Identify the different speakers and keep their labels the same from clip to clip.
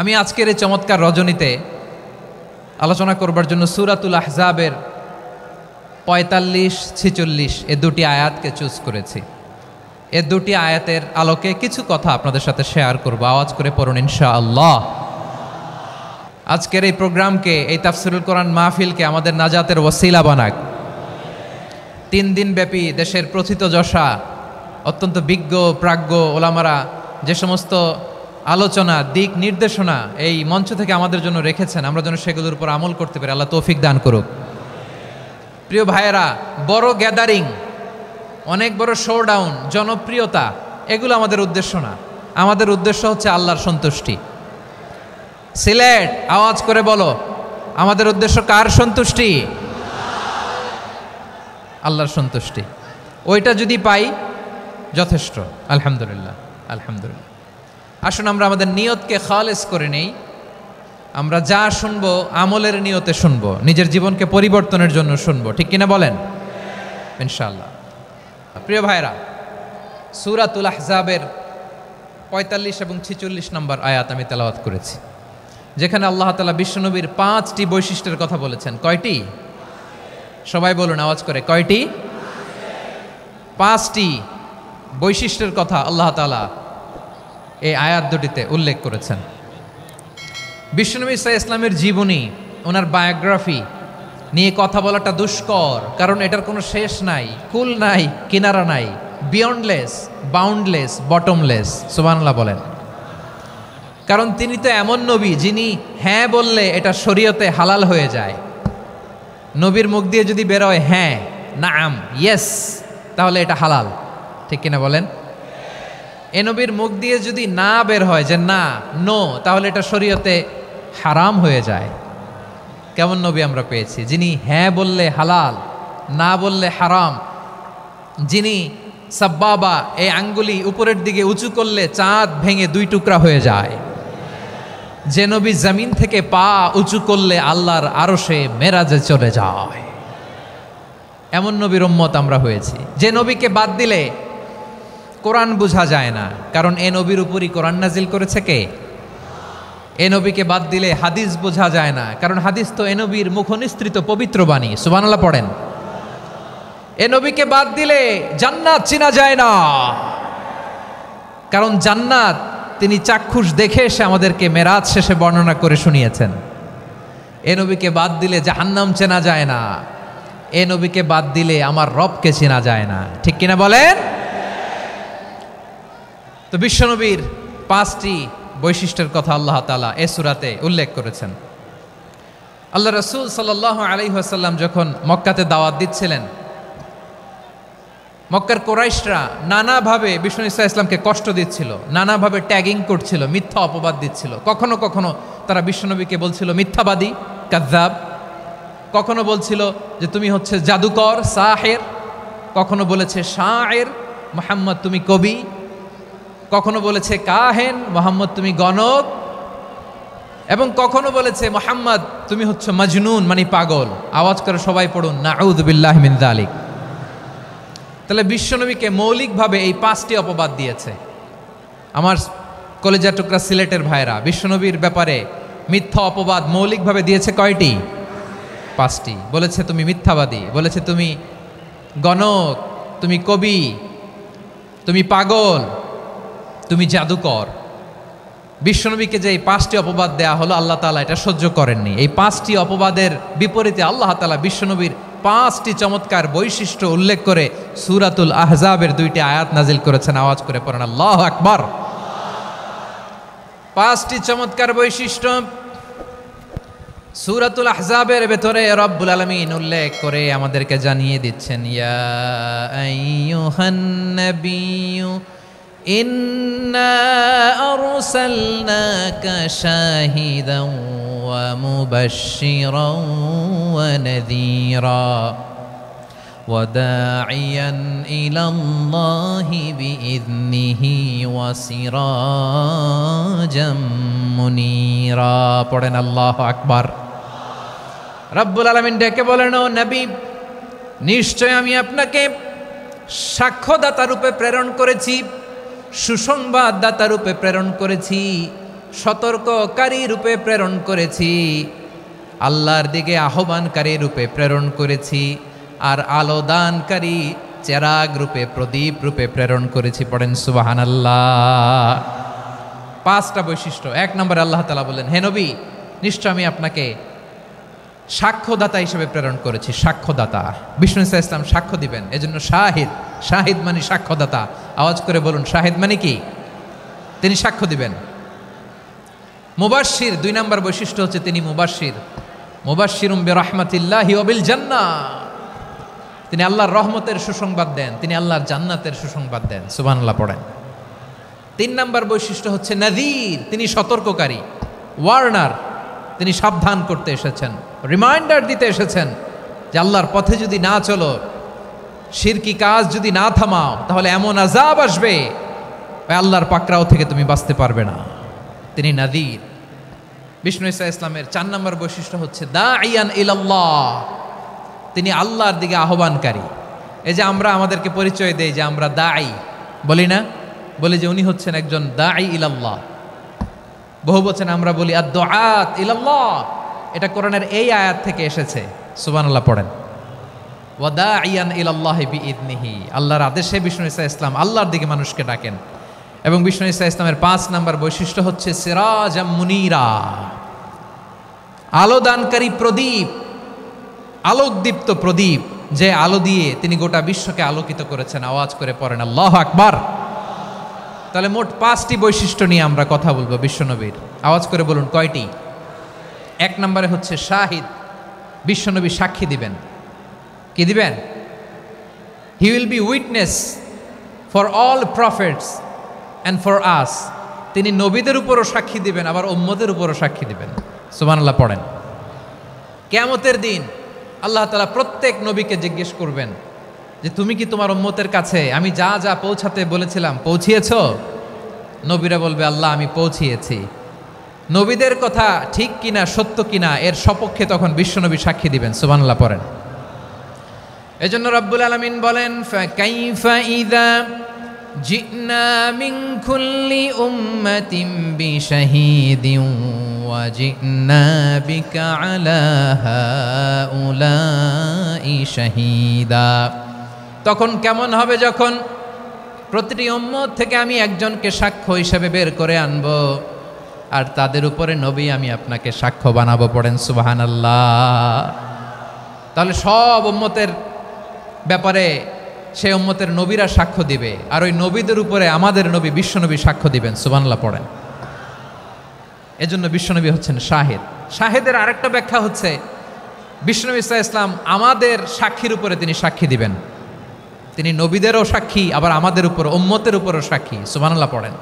Speaker 1: আমি আজকের এই চমৎকার রজনীতে আলোচনা করবার জন্য সূরাতুল আহজাবের ৪৫-৪৬ এ দুটি আয়াতকে চুজ করেছি। এ দুটি আয়াতের আলোকে কিছু কথা আপনাদের সাথে শেয়ার করব। আওয়াজ করে পড়ুন ইনশাআল্লাহ। আজকের এই প্রোগ্রামকে, এই তাফসিরুল কোরআন মাহফিলকে আমাদের নাজাতের ওসিলা বানাক। ৩ দিন ব্যাপী দেশের প্রথিতযশা অত্যন্ত বিজ্ঞ প্রাজ্ঞ ওলামারা যে সমস্ত আলোচনা, দিক নির্দেশনা এই মঞ্চ থেকে আমাদের জন্য রেখেছেন, আমরা যেন সেগুলোর উপর আমল করতে পারি। আল্লাহ তৌফিক দান করুক। প্রিয় ভাইয়েরা, বড় গ্যাদারিং, অনেক বড় শোডাউন, জনপ্রিয়তা, এগুলো আমাদের উদ্দেশ্য না। আমাদের উদ্দেশ্য হচ্ছে আল্লাহর সন্তুষ্টি। সিলেট, আওয়াজ করে বলো, আমাদের উদ্দেশ্য কার সন্তুষ্টি? আল্লাহর সন্তুষ্টি। ওইটা যদি পাই যথেষ্ট। আলহামদুলিল্লাহ, আলহামদুলিল্লাহ। আসুন আমরা আমাদের নিয়তকে খালেস করে নেই। আমরা যা শুনবো আমলের নিয়তে শুনবো, নিজের জীবনকে পরিবর্তনের জন্য শুনবো, ঠিক কিনা বলেন? ইনশাআল্লাহ। প্রিয় ভাইরা, সূরাতুল আহজাবের ৪৫ এবং ৪৬ নম্বর আয়াত আমি তেলাওয়াত করেছি, যেখানে আল্লাহ তাআলা বিশ্বনবীর ৫টি বৈশিষ্ট্যের কথা বলেছেন। কয়টি? সবাই বলুন আওয়াজ করে, কয়টি? 5টি বৈশিষ্ট্যের কথা আল্লাহ তাআলা এই আয়াত দুটিতে উল্লেখ করেছেন। বিশ্বনবী সাল্লাল্লাহু আলাইহি ওয়াসাল্লামের জীবনী, ওনার বায়োগ্রাফি নিয়ে কথা বলাটা দুষ্কর, কারণ এটার কোনো শেষ নাই, কুল নাই, কিনারা নাই, বিয়ন্ডলেস, বাউন্ডলেস, বটমলেস। সুবহানাল্লাহ বলেন। কারণ তিনি তো এমন নবী যিনি হ্যাঁ বললে এটা শরীয়তে হালাল হয়ে যায়। নবীর মুখ দিয়ে যদি বেরোয় হ্যাঁ, নাম, ইয়েস, তাহলে এটা হালাল, ঠিক কিনা বলেন? এ নবীর মুখ দিয়ে যদি না বের হয় যে না, নো, তাহলে এটা শরীয়তে হারাম হয়ে যায়। কেমন নবী আমরা পেয়েছি, যিনি হ্যাঁ বললে হালাল, না বললে হারাম, যিনি সাব্বাবা, এই আঙ্গুলি উপরের দিকে উঁচু করলে চাঁদ ভেঙে 2 টুকরা হয়ে যায়, যে নবী জমিন থেকে পা উঁচু করলে আল্লাহর আরশে মেরাজে চলে যায়। এমন নবীর উম্মত আমরা হয়েছি। যে নবীকে বাদ দিলে কোরআন বোঝা যায় না, কারণ এ নবীর উপরই কোরআন নাজিল করেছে কে? এ নবীকে বাদ দিলে হাদিস বোঝা যায় না, কারণ হাদিস তো এ নবীর মুখনিসৃত পবিত্র বাণী। সুবহানাল্লাহ পড়েন। এ নবীকে বাদ দিলে জান্নাত চিনা যায় না, কারণ জান্নাত তিনি চাক্ষুষ দেখে এসে আমাদেরকে মেরাজ শেষে বর্ণনা করে শুনিয়েছেন। এ নবীকে বাদ দিলে জাহান্নাম চেনা যায় না, এ নবীকে বাদ দিলে আমার রবকে চেনা যায় না, ঠিক কিনা বলেন? তো বিশ্বনবীর 5টি বৈশিষ্ট্যের কথা আল্লাহ তাআলা এ সূরাতে উল্লেখ করেছেন। আল্লাহ রাসূল সাল্লাল্লাহু আলাইহি ওয়াসাল্লাম যখন মক্কাতে দাওয়াত দিচ্ছিলেন, মক্কার কুরাইশরা নানাভাবে বিষ্ণু ঈসা ইসলামকে কষ্ট দিচ্ছিল, নানাভাবে ট্যাগিং করছিল, মিথ্যা অপবাদ দিচ্ছিল। কখনো কখনো তারা বিশ্বনবীকে বলছিল মিথ্যাবাদী, কাযযাব। কখনো বলছিল যে তুমি হচ্ছে জাদুকর, সাহের। কখনো বলেছে শায়ের, মুহাম্মদ তুমি কবি। কখনো বলেছে কাহেন, মুহাম্মদ তুমি গণক। এবং কখনো বলেছে মুহাম্মদ তুমি হচ্ছে মাজনুন, মানে পাগল। আওয়াজ করে সবাই পড়ুন নাউযু বিল্লাহি মিন যালিক। তাহলে বিশ্বনবীকে মৌলিকভাবে এই 5টি অপবাদ দিয়েছে। আমার কলেজা টুকরা সিলেটের ভাইরা, বিশ্বনবীর ব্যাপারে মিথ্যা অপবাদ মৌলিকভাবে দিয়েছে কয়টি? 5টি। বলেছে তুমি মিথ্যাবাদী, বলেছে তুমি গণক, তুমি কবি, তুমি পাগল, তুমি জাদুকর। বিশ্বনবীকে যে এই 5টি অপবাদ দেয়া হলো, আল্লাহ তাআলা এটা সহ্য করেননি। এই 5টি অপবাদের বিপরীতে আল্লাহ তাআলা বিশ্বনবীর 5টি চমৎকার বৈশিষ্ট্য উল্লেখ করে সূরাতুল আহজাবের 2টি আয়াত নাজিল করেছেন। আওয়াজ করে পড়েন আল্লাহু আকবার। 5টি চমৎকার বৈশিষ্ট্য সূরাতুল আহজাবের ভেতরে রব্বুল আলামিন উল্লেখ করে আমাদেরকে জানিয়ে দিচ্ছেন, ইয়া আইয়ুহান নাবিয়্যু ইন্না আরসালনাকা শাহিদান ওয়া মুবাশশিরান ওয়া নাযীরা ওয়া দাঈয়ান ইলাল্লাহি বিইذনিহি ওয়া সিরাজাম মুনীরা। পড়েন আল্লাহু আকবার। রব্বুল আলামিন ডেকে বলেন, ও নবী, নিশ্চয় আমি আপনাকে সাক্ষ্যদাতা রূপে প্রেরণ করেছি, সুসংবাদদাতা রূপে প্রেরণ করেছি, সতর্ককারী রূপে প্রেরণ করেছি, আল্লাহর দিকে আহ্বানকারী রূপে প্রেরণ করেছি, আর আলো দানকারী চেরাগ রূপে, প্রদীপ রূপে প্রেরণ করেছি। পড়েন সুবহানাল্লাহ। 5টা বৈশিষ্ট্য। 1 নম্বরে আল্লাহ তাআলা বলেন, হে নবী, নিশ্চয় আমি আপনাকে সাক্ষ্যদাতা হিসেবে প্রেরণ করেছি। সাক্ষ্যদাতা, বিষ্ণু ইসা ইসলাম সাক্ষ্য দিবেন, এজন্য শাহিদ। শাহিদ মানে সাক্ষ্যদাতা। আওয়াজ করে বলুন, শাহিদ মানে কি? তিনি সাক্ষ্য দিবেন। মুবাশশির, 2 নম্বর বৈশিষ্ট্য হচ্ছে তিনি মুবাশশির। মুবাশশিরুম বিরাহমাতিল্লাহি ওয়া বিল জান্নাহ, তিনি আল্লাহর রহমতের সুসংবাদ দেন, তিনি আল্লাহর জান্নাতের সুসংবাদ দেন। সুবহানাল্লাহ পড়েন। 3 নম্বর বৈশিষ্ট্য হচ্ছে নাযীর, তিনি সতর্ককারী। ওয়ার্নার, তিনি সাবধান করতে এসেছেন, রিমাইন্ডার দিতে এসেছেন যে আল্লাহর পথে যদি না চলো, শিরকি কাজ যদি না থামাও, তাহলে এমন আযাব আসবে ওই আল্লাহর পাকড়াও থেকে তুমি বাঁচতে পারবে না। তিনি নাযীর। বিষ্ণু ইসা ইসলামের 4 নম্বর বৈশিষ্ট্য হচ্ছে দাঈয়ান ইলাল্লাহ, তিনি আল্লাহর দিকে আহ্বানকারী। এই যে আমরা আমাদেরকে পরিচয় দেই যে আমরা দাঈ, বলি না? বলি যে উনি হচ্ছেন একজন দাঈ ইলাল্লাহ। বহু বচনে আমরা বলি আদ-দুআত ইলাল্লাহ। এটা কোরআনের এই আয়াত থেকে এসেছে। সুবহানাল্লাহ পড়েন। ওয়া দাঈয়ান ইলাল্লাহি বিইذনিহি, আল্লাহর আদেশে বিষ্ণু ইসা ইসলাম আল্লাহর দিকে মানুষকে ডাকেন। এবং বিষ্ণু ইসা ইসলামের 5 নম্বর বৈশিষ্ট্য হচ্ছে সিরাজাম মুনীরা, আলোদানকারী প্রদীপ, আলোকদীপ্ত প্রদীপ, যে আলো দিয়ে তিনি গোটা বিশ্বকে আলোকিত করেছেন। আওয়াজ করে পড়েন আল্লাহু আকবার। তাহলে মোট 5টি বৈশিষ্ট্য নিয়ে আমরা কথা বলবো বিশ্বনবীর। আওয়াজ করে বলুন কয়টি? 1 নম্বরে হচ্ছে শাহিদ, বিশ্বনবী সাক্ষী দিবেন। কি দিবেন? He will be witness for all prophets and for us, তিনি নবীদের উপরও সাক্ষী দিবেন, আবার উম্মতের উপরও সাক্ষী দিবেন। সুবহানাল্লাহ পড়েন। কিয়ামতের দিন আল্লাহ তাআলা প্রত্যেক নবীকে জিজ্ঞেস করবেন যে তুমি কি তোমার উম্মতের কাছে আমি যা যা পৌঁছাতে বলেছিলাম পৌঁছিয়েছ? নবীরা বলবে আল্লাহ আমি পৌঁছিয়েছি। নবীদের কথা ঠিক কিনা, সত্য কিনা, এর সপক্ষে তখন বিশ্বনবী সাক্ষী দিবেন। সুবহানাল্লাহ পড়েন। এজন্য রব্বুল আলামিন বলেন, ফাকাইফা ইযা জিনা মিন কুল্লি উম্মাতিন বিশাহীদিন ওয়া জিনা বিকা আলা হাউলাই শাহীদা। তখন কেমন হবে যখন প্রতিটি উম্মত থেকে আমি একজনকে সাক্ষ্য হিসেবে বের করে আনব, আর তাদের উপরে নবী আমি আপনাকে সাক্ষ্য বানাবো। পড়েন সুবহানাল্লাহ। তাহলে সব উম্মতের ব্যাপারে সেই উম্মতের নবীরা সাক্ষ্য দিবে, আর ওই নবীদের উপরে আমাদের নবী বিশ্বনবী সাক্ষ্য দিবেন। সুবহানাল্লাহ পড়েন। এজন্য বিশ্বনবী হচ্ছেন শাহিদ। শাহিদের আরেকটা ব্যাখ্যা হচ্ছে বিশ্বনবী সাল্লাল্লাহু আলাইহি ওয়াসাল্লাম আমাদের সাক্ষীর উপরে তিনি সাক্ষী দিবেন। তিনি নবীদেরও সাক্ষী, আবার আমাদের উপর, উম্মতের উপরও সাক্ষী। সুবহানাল্লাহ পড়েন।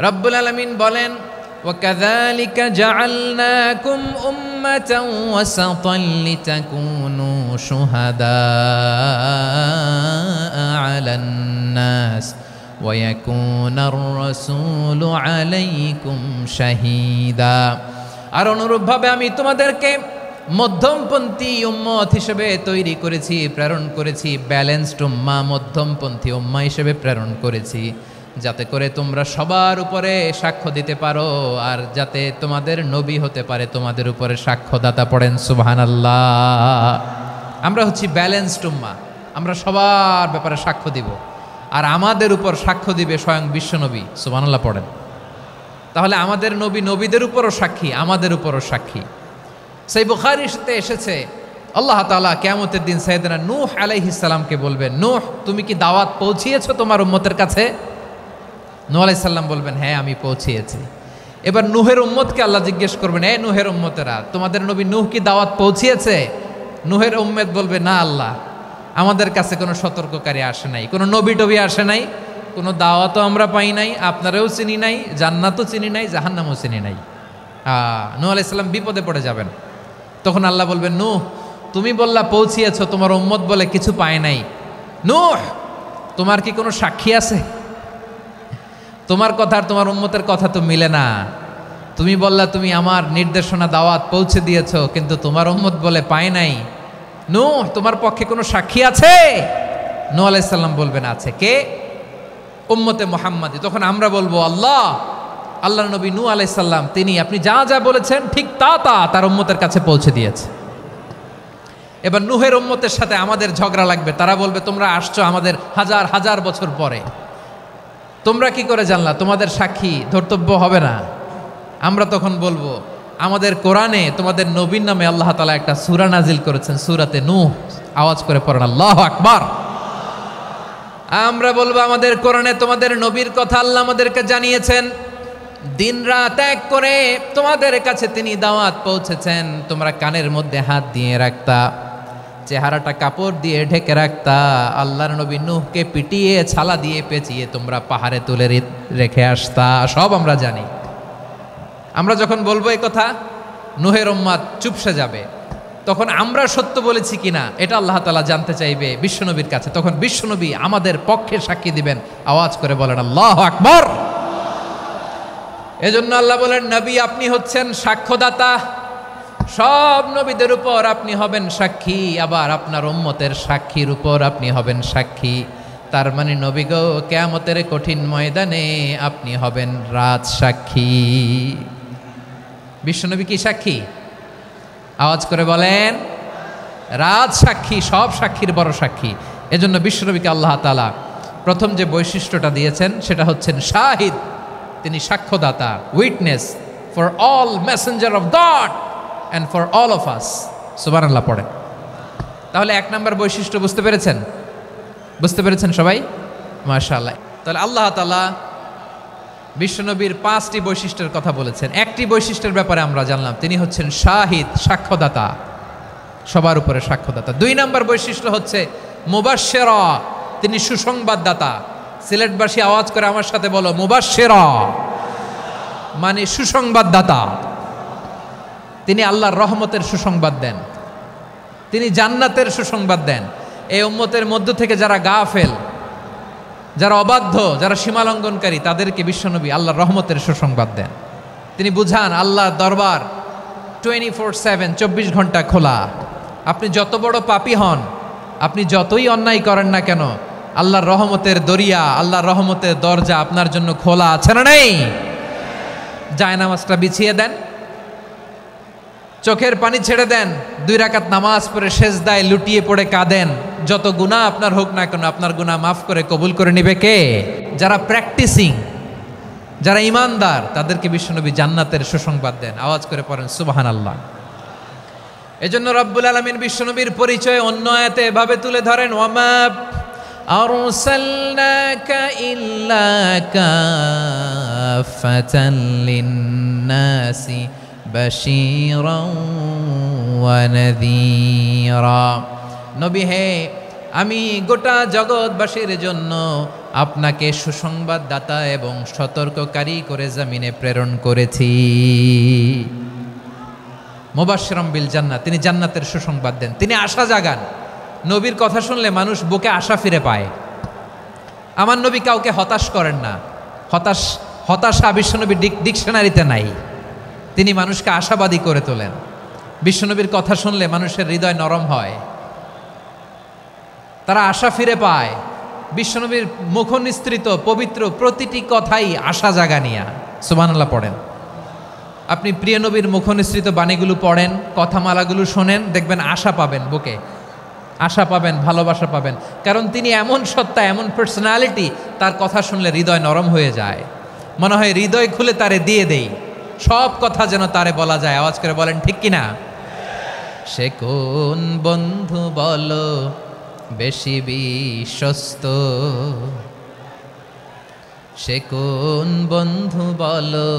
Speaker 1: রব্বুল আলামিন বলেন, وَكَذَلِكَ جَعَلْنَاكُمْ أُمَّةً وَسَطًا لِتَكُونُوا شُهَدَاءَ عَلَى النَّاسِ وَيَكُونَ الرَّسُولُ عَلَيْكُمْ شَهِيدًا। আর অনুরূপভাবে আমি তোমাদেরকে মধ্যমপন্থী উম্মত হিসেবে তৈরি করেছি, প্রেরণ করেছি। ব্যালেন্সড উম্মাহ, মধ্যমপন্থী উম্মাহ হিসেবে প্রেরণ করেছি, যাতে করে তোমরা সবার উপরে সাক্ষ্য দিতে পারো, আর যাতে তোমাদের নবী হতে পারে তোমাদের উপরে সাক্ষ্যদাতা। পড়েন সুবহানাল্লাহ। আমরা হচ্ছি ব্যালেন্সড উম্মাহ, আমরা সবার ব্যাপারে সাক্ষ্য দিব, আর আমাদের উপর সাক্ষ্য দিবে স্বয়ং বিশ্বনবী। সুবহানাল্লাহ পড়েন। তাহলে আমাদের নবী নবীদের উপরও সাক্ষী, আমাদের উপরও সাক্ষী। সেই বুখারীর সাথে এসেছে আল্লাহ তাআলা কিয়ামতের দিন সাইয়েদনা নূহ আলাইহিস সালামকে বলবেন, নূহ তুমি কি দাওয়াত পৌঁছিয়েছো তোমার উম্মতের কাছে? নূহ আলাইহিস সালাম বলবেন, হ্যাঁ আমি পৌঁছিয়েছি। এবার নূহের উম্মতকে আল্লাহ জিজ্ঞেস করবেন, এই নূহের উম্মতেরা, তোমাদের নবী নূহ কি দাওয়াত পৌঁছিয়েছে? নূহের উম্মত বলবে, না আল্লাহ, আমাদের কাছে কোনো সতর্ককারী আসে নাই, কোনো নবী টবি আসে নাই, কোনো দাওয়াতও আমরা পাই নাই, আপনারাও চিনি নাই, জান্নাতও চিনি নাই, জাহান্নামও চিনি নাই। নূহ আলাইহিস সালাম বিপদে পড়ে যাবেন। তখন আল্লাহ বলবেন, নূহ তুমি বললা পৌঁছিয়েছো, তোমার উম্মত বলে কিছু পায় নাই। নূহ তোমার কি কোনো সাক্ষী আছে? তোমার কথা আর তোমার উম্মতের কথা তো মিলে না। তুমি বললা তুমি আমার নির্দেশনা দাওয়াত পৌঁছে দিয়েছো, কিন্তু তোমার উম্মত বলে পায় নাই। নূহ তোমার পক্ষে কোনো সাক্ষী আছে? নূহ আলাইহিস সালাম বলবেন আছে। কে? উম্মতে মুহাম্মাদি। তখন আমরা বলবো, আল্লাহ আল্লাহর নবী নূহ আলাইহিস সালাম তিনি আপনি যা যা বলেছেন ঠিক তা তার উম্মতের কাছে পৌঁছে দিয়েছে। এবার নূহের উম্মতের সাথে আমাদের ঝগড়া লাগবে, তারা বলবে তোমরা আসছো আমাদের হাজার হাজার বছর পরে, তোমরা কি করে জানলা, তোমাদের সাক্ষী ধর্তব্য হবে না। আমরা তখন বলবো আমাদের কোরআনে তোমাদের নবীর নামে আল্লাহ তাআলা একটা সূরা নাজিল করেছেন, সূরাতে নূহ। আওয়াজ করে পড়েন আল্লাহু আকবার। আমরা বলবো আমাদের কোরআনে তোমাদের নবীর কথা আল্লাহ আমাদেরকে জানিয়েছেন, দিন রাত এক করে তোমাদের কাছে তিনি দাওয়াত পৌঁছেছেন, তোমরা কানের মধ্যে হাত দিয়ে রাখতা, চেহারাটা কাপড় দিয়ে ঢেকে রাখতা, আল্লাহর নবী নূহকে পিটিয়ে ছালা দিয়ে পেঁচিয়ে তোমরা পাহাড়ে তুলে রেখে আসতা, সব আমরা জানি। আমরা যখন বলবো এই কথা নূহের উম্মত চুপসে যাবে, তখন আমরা সত্য বলেছি কিনা এটা আল্লাহ তাআলা জানতে চাইবে বিশ্বনবীর কাছে, তখন বিশ্বনবী আমাদের পক্ষে সাক্ষী দিবেন। আওয়াজ করে বলেন আল্লাহু আকবার। এজন্য আল্লাহ বলেন নবী আপনি হচ্ছেন সাক্ষ্যদাতা, সব নবীদের উপর আপনি হবেন সাক্ষী, আবার আপনার উম্মতের সাক্ষীর উপর আপনি হবেন সাক্ষী। তার মানে নবী গো কিয়ামতের কঠিন ময়দানে আপনি হবেন রাজ সাক্ষী। বিশ্বনবী কি সাক্ষী? আওয়াজ করে বলেন রাজ সাক্ষী, সব সাক্ষীর বড় সাক্ষী। এজন্য বিশ্বনবীকে আল্লাহ তাআলা প্রথম যে বৈশিষ্ট্যটা দিয়েছেন সেটা হচ্ছেন শাহিদ, তিনি সাক্ষ্যদাতা, witness for all messenger of God and for all of us. সুবহানাল্লাহ পড়েন। তাহলে এক নম্বর বৈশিষ্ট্য বুঝতে পেরেছেন? বুঝতে পেরেছেন সবাই? মাশাআল্লাহ। তাহলে আল্লাহ তাআলা বিশ্বনবীর 5টি বৈশিষ্ট্যের কথা বলেছেন। একটি বৈশিষ্ট্যের ব্যাপারে আমরা জানলাম, তিনি হচ্ছেন শাহিদ, সাক্ষ্যদাতা, সবার উপরে সাক্ষ্যদাতা। 2 নম্বর বৈশিষ্ট্য হচ্ছে মুবাশশিরা, তিনি সুসংবাদদাতা। সিলেটবাসী আওয়াজ করে আমার সাথে বলো মুবাশশিরা, মানে সুসংবাদদাতা। তিনি আল্লাহর রহমতের সুসংবাদ দেন, তিনি জান্নাতের সুসংবাদ দেন। এই উম্মতের মধ্য থেকে যারা গাফেল, যারা অবাধ্য, যারা সীমালঙ্ঘনকারী, তাদেরকে বিশ্বনবী আল্লাহর রহমতের সুসংবাদ দেন। তিনি বুঝান আল্লাহর দরবার 24/7, 24 ঘন্টা খোলা। আপনি যত বড় পাপী হন, আপনি যতই অন্যায় করেন না কেন, আল্লাহর রহমতের দরিয়া, আল্লাহর রহমতের দরজা আপনার জন্য খোলা আছে না নেই? জায়নামাজটা বিছিয়ে দেন, চোখের পানি ছেড়ে দেন, 2 রাকাত নামাজ পড়ে সেজদায় লুটিয়ে পড়ে কাঁদেন। যত গুনাহ আপনার হোক না কেন, আপনার গুনাহ মাফ করে কবুল করে নেবে কে? যারা প্র্যাকটিসিং, যারা ইমানদার, তাদেরকে বিশ্বনবী জান্নাতের সুসংবাদ দেন। আওয়াজ করে পড়েন সুবহানাল্লাহ। এজন্য রব্বুল আলামিন বিশ্বনবীর পরিচয় অন্য আয়াতে এভাবে তুলে ধরেন, ওয়ামা আরসালনাকা ইল্লা কাফাতান লিন্নাসি বাশীরাও ওয়া নাযীরা। নবী হে, আমি গোটা জগৎবাসীর জন্য আপনাকে সুসংবাদদাতা এবং সতর্ককারী করে জমিনে প্রেরণ করেছি। মুবাশশিরাম বিল জান্নাত, তিনি জান্নাতের সুসংবাদ দেন, তিনি আশা জাগান। নবীর কথা শুনলে মানুষ বুকে আশা ফিরে পায়। আমার নবী কাউকে হতাশ করেন না। হতাশা বিশ্বনবীর ডিকশনারিতে নাই। তিনি মানুষকে আশাবাদী করে তোলেন। বিশ্বনবীর কথা শুনলে মানুষের হৃদয় নরম হয়, তারা আশা ফিরে পায়। বিশ্বনবীর মুখ নিঃসৃত পবিত্র প্রতিটি কথাই আশা জাগানিয়া। সুবহানাল্লাহ পড়েন। আপনি প্রিয় নবীর মুখ নিঃসৃত বাণীগুলো পড়েন, কথামালাগুলো শোনেন, দেখবেন আশা পাবেন, বুকে আশা পাবেন, ভালোবাসা পাবেন। কারণ তিনি এমন সত্তা, এমন পার্সোনালিটি, তার কথা শুনলে হৃদয় নরম হয়ে যায়। মনে হয় হৃদয় খুলে তারে দিয়ে দেই, সব কথা যেন তারে বলা যায়। আওয়াজ করে বলেন ঠিক কিনা? সে কোন বন্ধু বলো বেশি বিশ্বস্ত, সে কোন বন্ধু বলো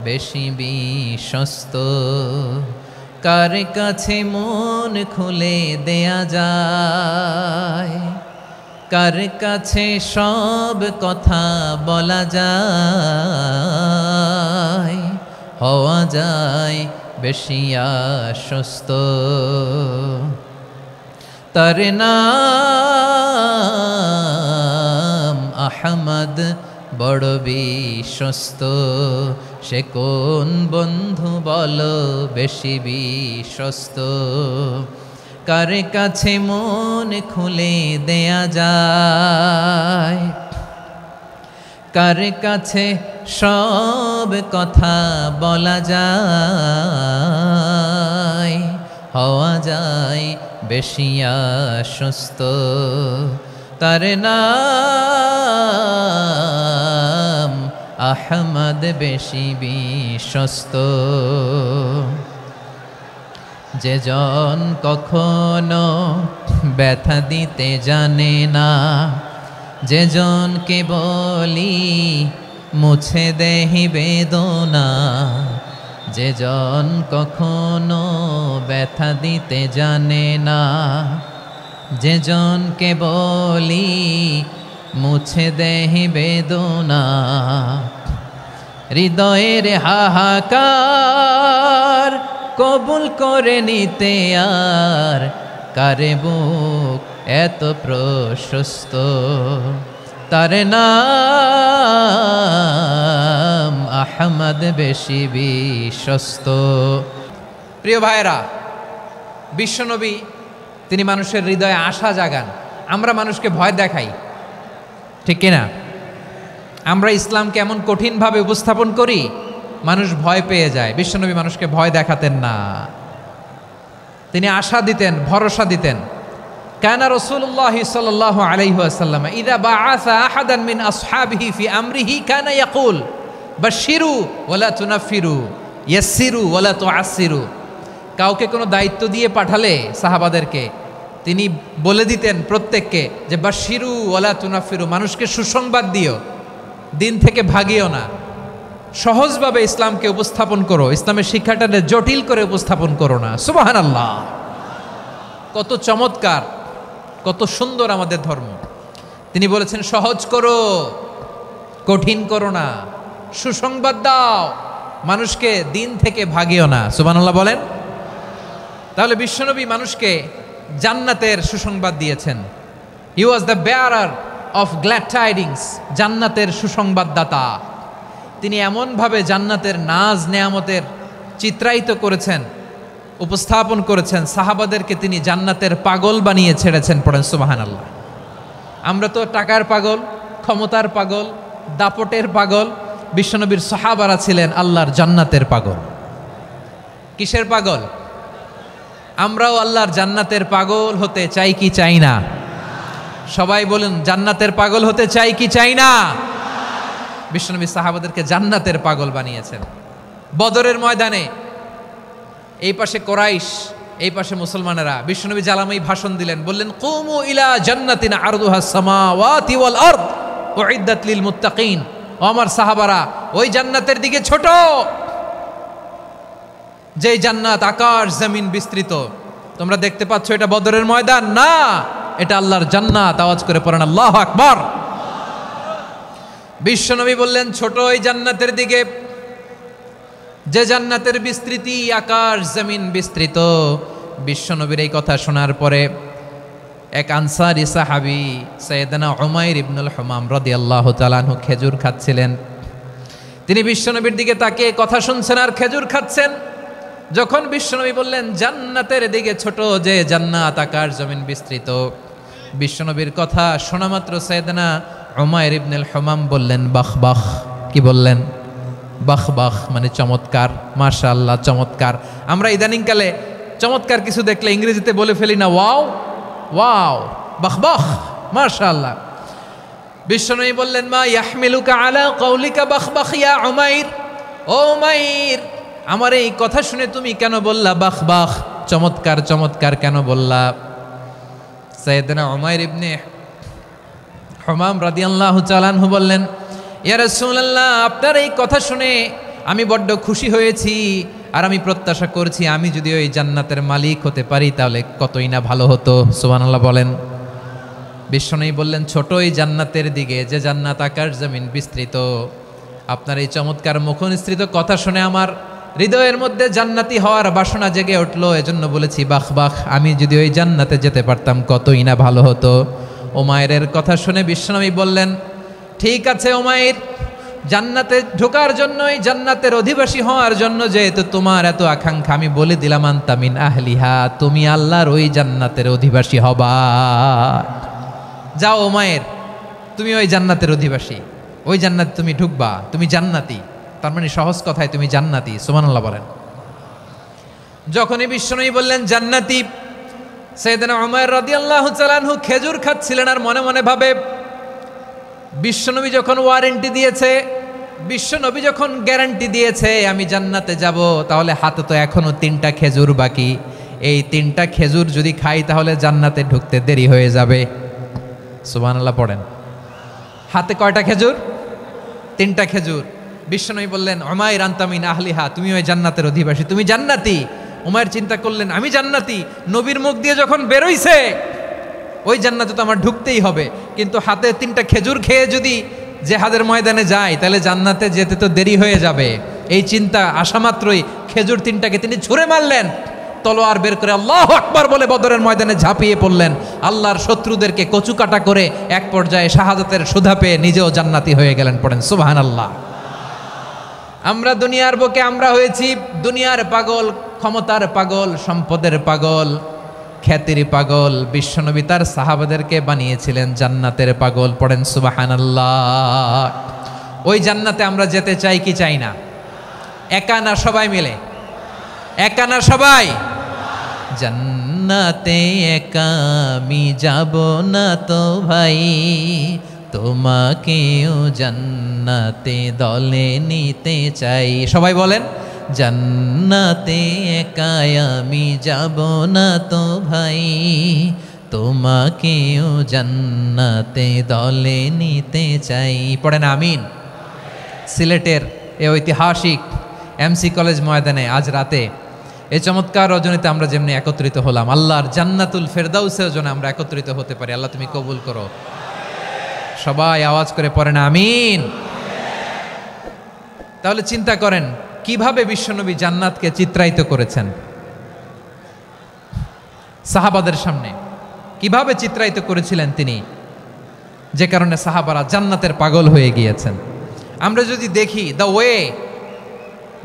Speaker 1: বেশি বিশ্বস্ত, কার কাছে মন খুলে দেয়া যায়, কার কাছে সব কথা বলা যায়, হওয়া যায় বেশি আশ্বস্ত। তার নাম আহমদ, বড় বিশ্বস্ত। সে কোন বন্ধু বলো বেশি বিশ্বস্ত, কার কাছে মন খুলে দেয়া যায়, কার কাছে সব কথা বলা যায়, হওয়া যায় বেশি আশ্বস্ত, তার নাম আহমদ বেশি বিশ্বস্ত। যে জন কখনো ব্যথা দিতে জানে না, যে জনকে বলি মুছে দেহি বেদনা, যে জন কখনো ব্যথা দিতে জানে না, যে জনকে বলি মুছে দেহি বেদনা, হৃদয়ের হাহাকার কবুল করে নিতে আর কারে বুক এত প্রশস্ত, তার নাম আহমদ বেশি বিশ্বস্ত। প্রিয় ভাইরা, বিশ্বনবী তিনি মানুষের হৃদয়ে আশা জাগান। আমরা মানুষকে ভয় দেখাই, ঠিক কিনা? আমরা ইসলামকে এমন কঠিনভাবে উপস্থাপন করি, মানুষ ভয় পেয়ে যায়। বিশ্বনবী মানুষকে ভয় দেখাতেন না, তিনি আশা দিতেন, ভরসা দিতেন। কানা রাসূলুল্লাহ সাল্লাল্লাহু আলাইহি ওয়াসাল্লাম ইযা বাআসা আহাদান মিন আসহাবিহি ফি আমরিহি কানা ইয়াকুল বাশশিরু ওয়ালা তুনাফিরু ইয়াসসিরু ওয়ালা তুআসসিরু। কাউকে কোনো দায়িত্ব দিয়ে পাঠালে সাহাবাদেরকে তিনি বলে দিতেন প্রত্যেককে যে বাশশিরু ওয়ালা তুনাফিরু, মানুষকে সুসংবাদ দিও, দিন থেকে ভাগিও না, সহজভাবে ইসলামকে উপস্থাপন করো, ইসলামের শিক্ষাটাকে জটিল করে উপস্থাপন করো না। সুবহানাল্লাহ, কত চমৎকার, কত সুন্দর আমাদের ধর্ম। তিনি বলেছেন সহজ করো, কঠিন করো না, সুসংবাদ দাও, মানুষকে দিন থেকে ভাগিও না। সুবহানাল্লাহ বলেন। তাহলে বিশ্বনবী মানুষকে জান্নাতের সুসংবাদ দিয়েছেন। He was the bearer of glad tidings, জান্নাতের সুসংবাদদাতা। তিনি এমনভাবে জান্নাতের নাজ নেয়ামতের চিত্রায়িত করেছেন, উপস্থাপন করেছেন, সাহাবাদেরকে তিনি জান্নাতের পাগল বানিয়ে ছেড়েছেন। পড়েন সুবহানাল্লাহ। আমরা তো টাকার পাগল, ক্ষমতার পাগল, দাপটের পাগল। বিশ্বনবীর সাহাবারা ছিলেন আল্লাহর জান্নাতের পাগল। কিসের পাগল? আমরাও আল্লাহর জান্নাতের পাগল হতে চাই কি চাই না? সবাই বলুন, জান্নাতের পাগল হতে চাই কি চাই না? বিশ্বনবী সাহাবাদেরকে জান্নাতের পাগল বানিয়েছেন। বদরের ময়দানে এই পাশে কোরাইশ, এই পাশে মুসলমানেরা। বিশ্বনবী জালামাই ভাষণ দিলেন, বললেন কুমু ইলা জান্নাতিন আরদুহাস সামাওয়াতি ওয়াল আরদ উইদ্দাত লিল মুত্তাকিন। ও আমার সাহাবারা, ওই জান্নাতের দিকে ছোট, যেই জান্নাত আকাশ জমিন বিস্তৃত। তোমরা দেখতে পাচ্ছ এটা বদরের ময়দান না, এটা আল্লাহর জান্নাত। আওয়াজ করে পড়েন আল্লাহু আকবার। বিশ্বনবী বললেন ছোট ওই জান্নাতের দিকে, যে জান্নাতের বিস্তৃতি আকাশ জমিন বিস্তৃত। বিশ্বনবীর এই কথা শোনার পরে এক আনসারী সাহাবী সাইয়েদনা উমাইর ইবনুল হুমাম রাদিয়াল্লাহু তাআলা আনহু খেজুর খাচ্ছিলেন। তিনি বিশ্বনবীর দিকে তাকিয়ে কথা শুনছেন আর খেজুর খাচ্ছেন। যখন বিশ্বনবী বললেন জান্নাতের দিকে ছোট, যে জান্নাত আকাশ জমিন বিস্তৃত, বিশ্বনবীর কথা শোনা মাত্র সাইয়েদনা উমাইর ইবনুল হুমাম বললেন বাহ বাহ। কি বললেন? বাহ বাহ, মানে চমৎকার, মাশাআল্লাহ, চমৎকার। আমরা ইদানিংকালে চমৎকার কিছু দেখলে ইংরেজিতে বলে ফেলি না, ওয়াও ওয়াও, বাহ বাহ, মাশাআল্লাহ। বিশ্বনবী বললেন মা ইয়াহমিলুকা আলা কওলিকা বাহ বাহ ইয়া উমাইর। ও উমাইর, আমার এই কথা শুনে তুমি কেন বললা বাহ বাহ, চমৎকার চমৎকার কেন বললা? সাইয়েদনা উমাইর ইবনে হুমাম রাদিয়াল্লাহু তাআলা আনহু বললেন ইয়া রাসূলুল্লাহ, আপনার এই কথা শুনে আমি বড্ড খুশি হয়েছি, আর আমি প্রত্যাশা করছি আমি যদি ওই জান্নাতের মালিক হতে পারি তাহলে কতই না ভালো হতো। সুবহানাল্লাহ বলেন। বিশ্বনবী বললেন ছোট ওই জান্নাতের দিকে, যে জান্নাত আকাশ জমিন বিস্তৃত। আপনার এই চমৎকার মুখনিসৃত কথা শুনে আমার হৃদয়ের মধ্যে জান্নাতি হওয়ার বাসনা জেগে উঠলো, এজন্য বলেছি বাহ বাহ, আমি যদি ওই জান্নাতে যেতে পারতাম কতই না ভালো হতো। উমাইরের কথা শুনে বিশ্বনবী বললেন ঠিক আছে উমাইর, জান্নাতে ঢোকার জন্যই, জান্নাতের অধিবাসী হওয়ার জন্য যেহেতু তোমার এত আকাঙ্ক্ষা, আমি বলে দিলাম আনতা মিন আহলিহা, তুমি আল্লাহর ওই জান্নাতের অধিবাসী হবা। যাও উমাইর, তুমি ওই জান্নাতের অধিবাসী। ওই জান্নাতে তুমি ঢুকবা, তুমি জান্নাতি। তার মানে সহজ কথায় তুমি জান্নাতি। সুবহানাল্লাহ বলেন। যখনই বিশ্বনবী বললেন জান্নাতি, সাইয়েদনা উমর রাদিয়াল্লাহু তাআলা আনহু খেজুর খাচ্ছিলেন আর মনে মনে ভাবে, বিশ্বনবী যখন ওয়ারেন্টি দিয়েছে, বিশ্বনবী যখন গ্যারান্টি দিয়েছে আমি জান্নাতে যাব, তাহলে হাতে তো এখনো 3টা খেজুর বাকি। এই 3টা খেজুর যদি খাই তাহলে জান্নাতে ঢুকতে দেরি হয়ে যাবে। সুবহানাল্লাহ পড়েন। হাতে কয়টা খেজুর? 3টা খেজুর। বিশ্বনবী বললেন উমাইর আনতা মিন আহলিহা, তুমি ওই জান্নাতের অধিবাসী, তুমি জান্নাতি। উমাইর চিন্তা করলেন আমি জান্নাতি, নবীর মুখ দিয়ে যখন বেরোইছে ওই জান্নাতে তো আমার ঢুকতেই হবে, কিন্তু হাতে 3টা খেজুর খেয়ে যদি জিহাদের ময়দানে যাই তাহলে জান্নাতে যেতে তো দেরি হয়ে যাবে। এই চিন্তা আসা মাত্রই খেজুর 3টাকে তিনি ছুঁড়ে মারলেন, তলোয়ার বের করে আল্লাহু আকবার বলে বদরের ময়দানে ঝাঁপিয়ে পড়লেন। আল্লাহর শত্রুদেরকে কচুকাটা করে এক পর্যায়ে শাহাদাতের সুধা পেয়ে নিজেও জান্নাতি হয়ে গেলেন। পড়েন সুবহানাল্লাহ। আমরা দুনিয়ার বুকে আমরা হয়েছি দুনিয়ার পাগল, ক্ষমতার পাগল, সম্পদের পাগল, খ্যাতির পাগল। বিশ্বনবী তার সাহাবাদেরকে বানিয়েছিলেন জান্নাতের পাগল। পড়েন সুবহানাল্লাহ। ওই জান্নাতে আমরা যেতে চাই কি চাই না? একা না সবাই মিলে? একা না সবাই? জান্নাতে একা আমি যাব না তো ভাই, তোমাকেও জান্নাতে দলে নিতে চাই। সবাই বলেন জান্নাতে একা আমি যাব না তো ভাই, তোমাকেও জান্নাতে দলে নিতে চাই। পড়েন আমিন। সিলেটের এ ঐতিহাসিক এমসি কলেজ ময়দানে আজ রাতে এই চমৎকার রজনীতে আমরা যেমনি একত্রিত হলাম, আল্লাহর জান্নাতুল ফেরদাউসের জন্য আমরা একত্রিত হতে পারি। আল্লাহ তুমি কবুল করো। সবাই আওয়াজ করে পড়েন আমিন। তাহলে চিন্তা করেন কিভাবে বিশ্বনবী জান্নাতকে চিত্রায়িত করেছেন সাহাবাদের সামনে, কিভাবে চিত্রায়িত করেছিলেন তিনি, যে কারণে সাহাবারা জান্নাতের পাগল হয়ে গিয়েছেন। আমরা যদি দেখি the way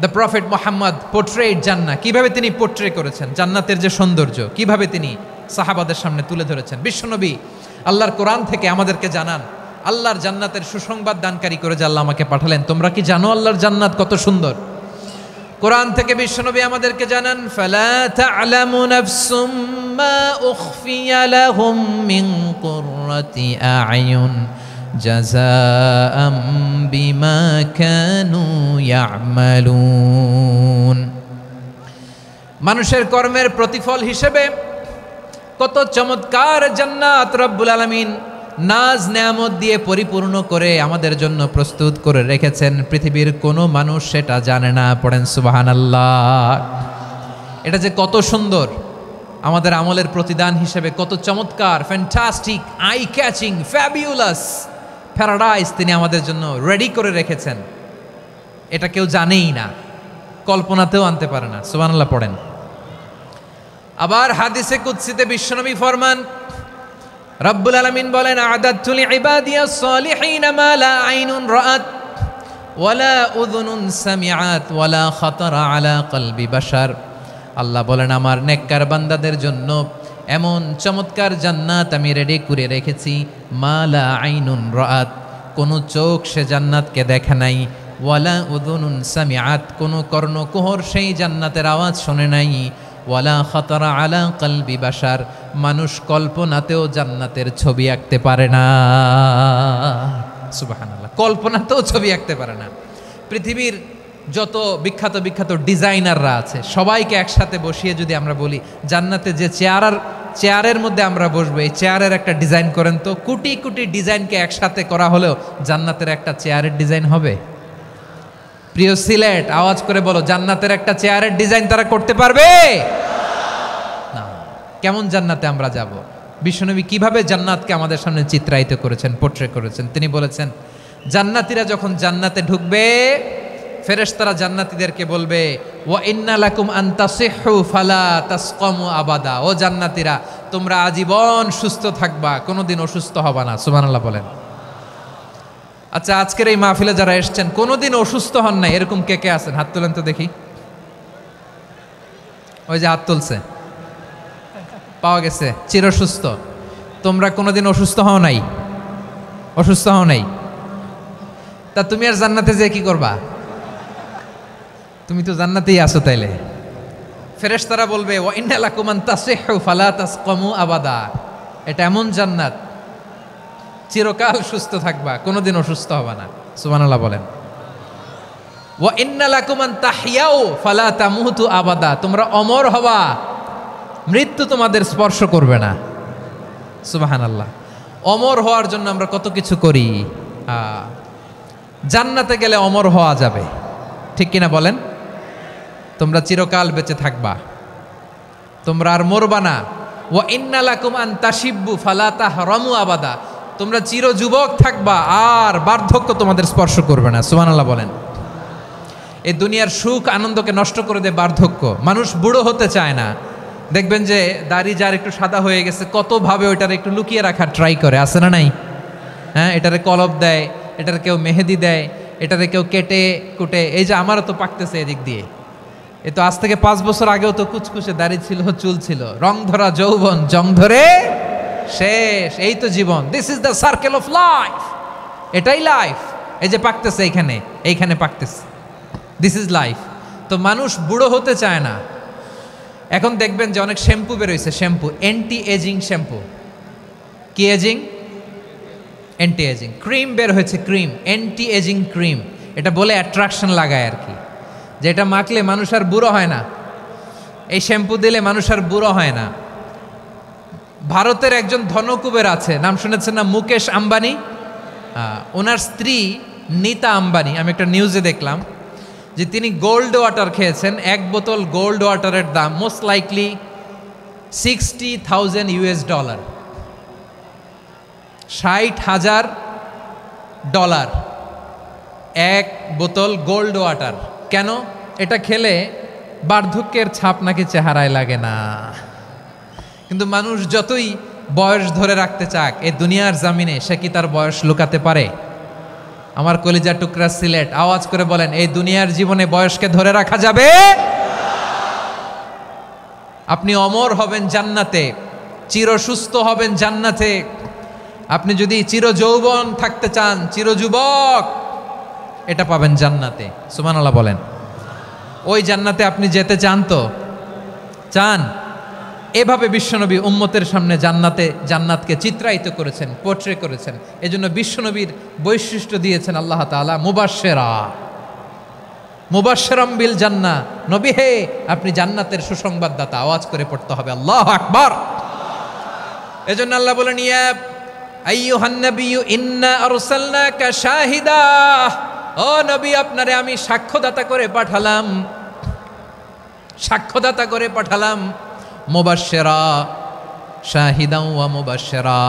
Speaker 1: the prophet Muhammad portrait জান্নাত, কিভাবে তিনি পোর্ট্রে করেছেন জান্নাতের যে সৌন্দর্য, কিভাবে তিনি সাহাবাদের সামনে তুলে ধরেছেন। বিশ্বনবী আল্লাহর কোরআন থেকে আমাদেরকে জানান আল্লাহর জান্নাতের সুসংবাদ দানকারী করে যে আল্লাহ আমাকে পাঠালেন। তোমরা কি জানো আল্লাহর জান্নাত কত সুন্দর? কোরআন থেকে বিশ্বনবী আমাদেরকে জানান ফালা তা'লামু নাফসুম মা উখফিয়া লাহুম মিন কুররাতি আ'য়ুন জাযাআম বিমা কানু ইয়া'মালুন। মানুষের কর্মের প্রতিফল হিসেবে কত চমৎকার জান্নাত রব্বুল আলামিন নাজ নেয়ামত দিয়ে পরিপূর্ণ করে আমাদের জন্য প্রস্তুত করে রেখেছেন। পৃথিবীর কোনো মানুষ সেটা জানে না। পড়েন সুবহানাল্লাহ। এটা যে কত সুন্দর, আমাদের আমলের প্রতিদান হিসেবে কত চমৎকার, fantastic, eye catching, fabulous paradise তিনি আমাদের জন্য রেডি করে রেখেছেন। এটা কেউ জানেই না, কল্পনাতেও আনতে পারে না। সুবহানাল্লাহ পড়েন। আবার হাদিসে কুদসিতে বিশ্বনবী ফরমান, রব্বুল আলামিন বলেন আ'দাতু লিইবাদিয়াস সালিহিনা মা লা আইনুন রাআত ওয়ালা উযুনুন সামিআত ওয়ালা খাতারা আলা কলবি বাশার। আল্লাহ বলেন আমার নেককার বান্দাদের জন্য এমন চমৎকার জান্নাত আমি রেডি করে রেখেছি, মা লা আইনুন রাআত, কোনো চোখ সে জান্নাতকে দেখে নাই, ওয়ালা উযুনুন সামিআত, কোনো কর্ণকুহর সেই জান্নাতের আওয়াজ শোনে নাই, ওয়ালা খাতারা আলা কলবি বাশার, মানুষ কল্পনাতেও জান্নাতের ছবি আঁকতে পারে না। সুবহানাল্লাহ, কল্পনাতেও ছবি আঁকতে পারে না। পৃথিবীর যত বিখ্যাত বিখ্যাত ডিজাইনাররা আছে সবাইকে একসাথে বসিয়ে যদি আমরা বলি জান্নাতে যে চেয়ারের মধ্যে আমরা বসবো, এই চেয়ারের একটা ডিজাইন করেন তো, কোটি কোটি ডিজাইনকে একসাথে করা হলেও জান্নাতের একটা চেয়ারের ডিজাইন হবে? প্রিয় সিলেট, আওয়াজ করে বলো, জান্নাতের একটা চেয়ারের ডিজাইন তারা করতে পারবে না। কেমন জান্নাতে আমরা যাব? বিশ্বনবী কিভাবে জান্নাতকে আমাদের সামনে চিত্রায়িত করেছেন, পোর্ট্রে করেছেন। তিনি বলেছেন জান্নাতীরা যখন জান্নাতে ঢুকবে ফেরেশতারা জান্নাতীদেরকে বলবে ওয়া ইন্না লাকুম আন তাসিহু ফালা তাসকামু আবাদা, ও জান্নাতীরা তোমরা আজীবন সুস্থ থাকবা, কোনোদিন অসুস্থ হবা না। সুবহানাল্লাহ বলেন। আচ্ছা, আজকের এই মাহফিলে যারা এসেছেন কোনোদিন অসুস্থ হন নাই এরকম কে কে আছেন? হাত তোলেন তো দেখি। ওই যে হাত তুলছে, পাওয়া গেছে, চিরসুস্থ। তোমরা কোনোদিন অসুস্থ হও নাই? অসুস্থ হও নাই? তা তুমি আর জান্নাতে যেয়ে কি করবা? তুমি তো জান্নাতেই আছো তাইলে। ফেরেশতারা বলবে ওয়া ইন্না লাকুম আন তাসিহু ফালা তাসকামু আবাদা, এটা এমন জান্নাত চিরকাল সুস্থ থাকবা, কোনোদিন অসুস্থ হবে না। সুবহানাল্লাহ বলেন। ওয়া ইন্না লাকুম আন তাহইয়াউ ফালা তামুতু আবাদা, তোমরা অমর হবা, মৃত্যু তোমাদের স্পর্শ করবে না। সুবহানাল্লাহ। অমর হওয়ার জন্য আমরা কত কিছু করি। জান্নাতে গেলে অমর হওয়া যাবে, ঠিক কিনা বলেন? তোমরা চিরকাল বেঁচে থাকবা, তোমরা আর মরবা না। ওয়া ইন্না লাকুম আন তাশিব্বু ফালা তাহরামু আবাদা, তোমরা চির যুবক থাকবা, আর বার্ধক্য তোমাদের স্পর্শ করবে না। সুবহানাল্লাহ বলেন। এই দুনিয়ার সুখ আনন্দকে নষ্ট করে দেয় বার্ধক্য। মানুষ বুড়ো হতে চায় না। দেখবেন যে দাড়ি যার একটু সাদা হয়ে গেছে, কতভাবে ওইটার একটু লুকিয়ে রাখার ট্রাই করে, আছে না নাই? হ্যাঁ, এটারে কলপ দেয়, এটার কেউ মেহেদি দেয়, এটারে কেউ কেটে কুটে। এই যে আমারও তো পাকতেছে এদিক দিয়ে, এ তো আজ থেকে 5 বছর আগেও তো কুচকুচে দাড়ি ছিল, চুল ছিল, রং ধরা যৌবন জং ধরে শেষ। এই তো জীবন, this is the circle of life, এটাই লাইফ। এই যে পাকতেছে এইখানে, এইখানে পাকতেছে, দিস ইজ লাইফ। তো মানুষ বুড়ো হতে চায় না। এখন দেখবেন যে অনেক শ্যাম্পু বেরোইছে, শ্যাম্পু অ্যান্টি এজিং শ্যাম্পু। কি এজিং? Anti ageing. ক্রিম বের হয়েছে, ক্রিম, অ্যান্টি এজিং ক্রিম। এটা বলে অ্যাট্রাকশন লাগায় আর কি, যে এটা মাখলে মানুষ আর বুড়ো হয় না, এই শ্যাম্পু দিলে মানুষ আর বুড়ো হয় না। ভারতের একজন ধনকুবের আছে, নাম শুনেছেন না? মুকেশ আম্বানি। ওনার স্ত্রী নীতা আম্বানি, আমি একটা নিউজে দেখলাম যে তিনি গোল্ড ওয়াটার খেয়েছেন। 1 বোতল গোল্ড ওয়াটারের দাম মোস্ট লাইকলি $60,000 $60,000 1 বোতল গোল্ড ওয়াটার। কেন? এটা খেলে বার্ধক্যের ছাপ নাকি চেহারায় লাগে না। কিন্তু মানুষ যতই বয়স ধরে রাখতে চাক এই দুনিয়ার জামিনে, সে কি তার বয়স লুকাতে পারে? আমার কলিজা টুকরা সিলেট, আওয়াজ করে বলেন, এই দুনিয়ার জীবনে বয়সকে ধরে রাখা যাবে? আপনি অমর হবেন জান্নাতে, চির সুস্থ হবেন জান্নাতে। আপনি যদি চির যৌবন থাকতে চান, চির যুবক, এটা পাবেন জান্নাতে। সুবহানাল্লাহ বলেন। ওই জান্নাতে আপনি যেতে চান তো? চান? এভাবে বিশ্বনবী উম্মতের সামনে জান্নাতকে চিত্রায়িত করেছেন, পোর্ট্রে করেছেন। এজন্য বিশ্বনবীর বৈশিষ্ট্য দিয়েছেন আল্লাহ তাআলা মুবাশশিরাম বিল জান্নাহ। নবী হে, আপনি জান্নাতের সুসংবাদদাতা। আওয়াজ করে পড়তে হবে আল্লাহু আকবার। এজন্য আল্লাহ বলেন, ইয়া আইয়ুহান নাবিয়্যু ইন্না আরসালনাকা শাহিদা, ও নবী, আপনারে আমি সাক্ষ্যদাতা করে পাঠালাম, সাক্ষ্যদাতা করে পাঠালাম। মুবাশশিরা শাহিদাও ওয়া মুবাশশিরা,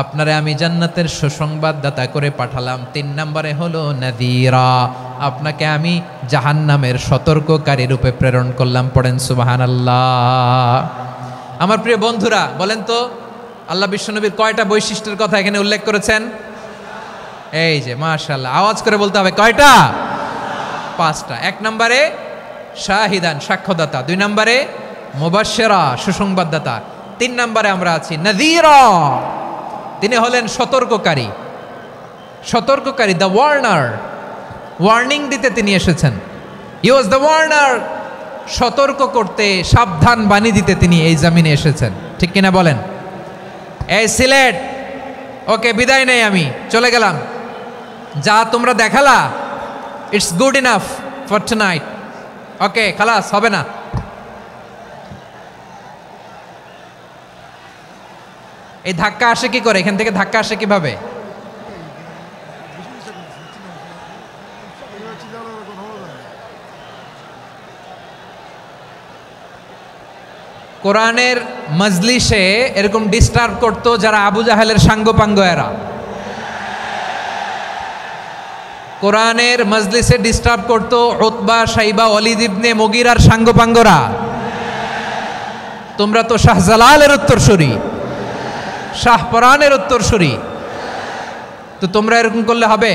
Speaker 1: আপনারে আমি জান্নাতের সুসংবাদদাতা করে পাঠালাম। 3 নম্বরে হলো নাযীরা, আপনাকে আমি জাহান্নামের সতর্ককারী রূপে প্রেরণ করলাম। পড়েন সুবহানাল্লাহ। আমার প্রিয় বন্ধুরা, বলেন তো আল্লাহ বিশ্বনবীর কয়টা বৈশিষ্ট্যের কথা এখানে উল্লেখ করেছেন? এই যে মাশাআল্লাহ, আওয়াজ করে বলতে হবে, কয়টা? 5টা। 1 নম্বরে শাহিদান, সাক্ষ্যদাতা। 2 নম্বরে মুবাশশিরা, সুসংবাদদাতা। 3 নম্বরে আমরা আছি নাযীরা, তিনি হলেন সতর্ককারী। সতর্ককারী, দ্য ওয়ার্নার, ওয়ার্নিং দিতে তিনি এসেছেন। হি ওয়াজ দ্য ওয়ার্নার, সতর্ক করতে, সাবধান বাণী দিতে তিনি এই জমিনে এসেছেন। ঠিক কিনা বলেন? এই সিলেট, ওকে, বিদায় নেই, আমি চলে গেলাম। যা তোমরা দেখালা, it's good enough for tonight. Okay, খালাস, হবে না। এই ধাক্কা আসে কি করে? এখান থেকে ধাক্কা আসে কিভাবে? কোরআনের মজলিসে এরকম ডিস্টার্ব করতো যারা আবু জাহেলের সাঙ্গপাঙ্গ এরা। কোরআনের মজলিসে ডিস্টার্ব করতো উতবা, শাইবা, ওয়ালিদ ইবনে মুগীরার সাঙ্গপাঙ্গরা। তোমরা তো শাহজালালের উত্তরসূরি, শাহপরানের উত্তরসূরি, তো তোমরা এরকম করলে হবে?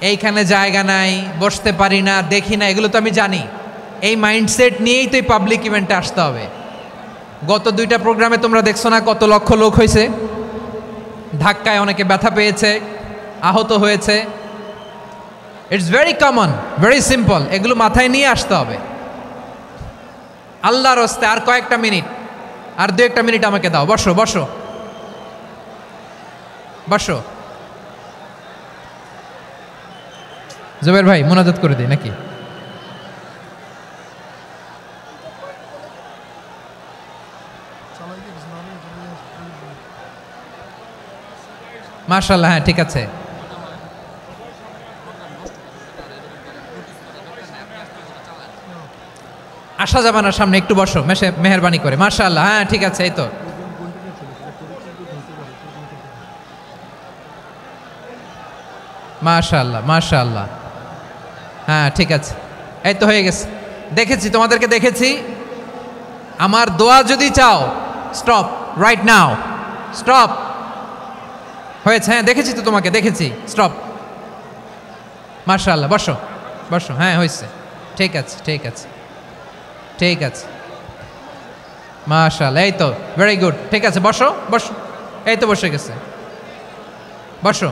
Speaker 1: এইখানে জায়গা নাই, বসতে পারি না, দেখি না, এগুলো তো আমি জানি। এই মাইন্ডসেট নিয়েই তো এই পাবলিক ইভেন্টে আসতে হবে। গত 2টা প্রোগ্রামে তোমরা দেখছো না কত লক্ষ লোক হয়েছে? ধাক্কায় অনেকে ব্যথা পেয়েছে, আহত হয়েছে। It's very common, very simple, এগুলো মাথায় নিয়ে আসতে হবে। আল্লাহর হস্তে আর কয়েকটা মিনিট, আর 2-1 মিনিট আমাকে দাও। বসো বসো বসো। জুবের ভাই মোনাজাত করে দিই নাকি? মাশাআল্লাহ, হ্যাঁ ঠিক আছে। আসা যাবে না সামনে, একটু বসো মেহেরবানি করে। মাশাআল্লাহ, হ্যাঁ ঠিক আছে। এই তো মাশাআল্লাহ মাশাআল্লাহ, হ্যাঁ ঠিক আছে। এই তো হয়ে গেছে, দেখেছি তোমাদেরকে, দেখেছি। আমার দোয়া যদি চাও, স্টপ রাইট নাও, স্টপ। হয়েছে, হ্যাঁ দেখেছি তো তোমাকে, দেখেছি, স্টপ। মাশাআল্লাহ, বসো বসো, হ্যাঁ হয়েছে, ঠিক আছে ঠিক আছে ঠিক আছে। মাশাআল্লাহ, এই তো ভেরি গুড, ঠিক আছে, বসো বসো। এই তো বসে গেছে, বসো।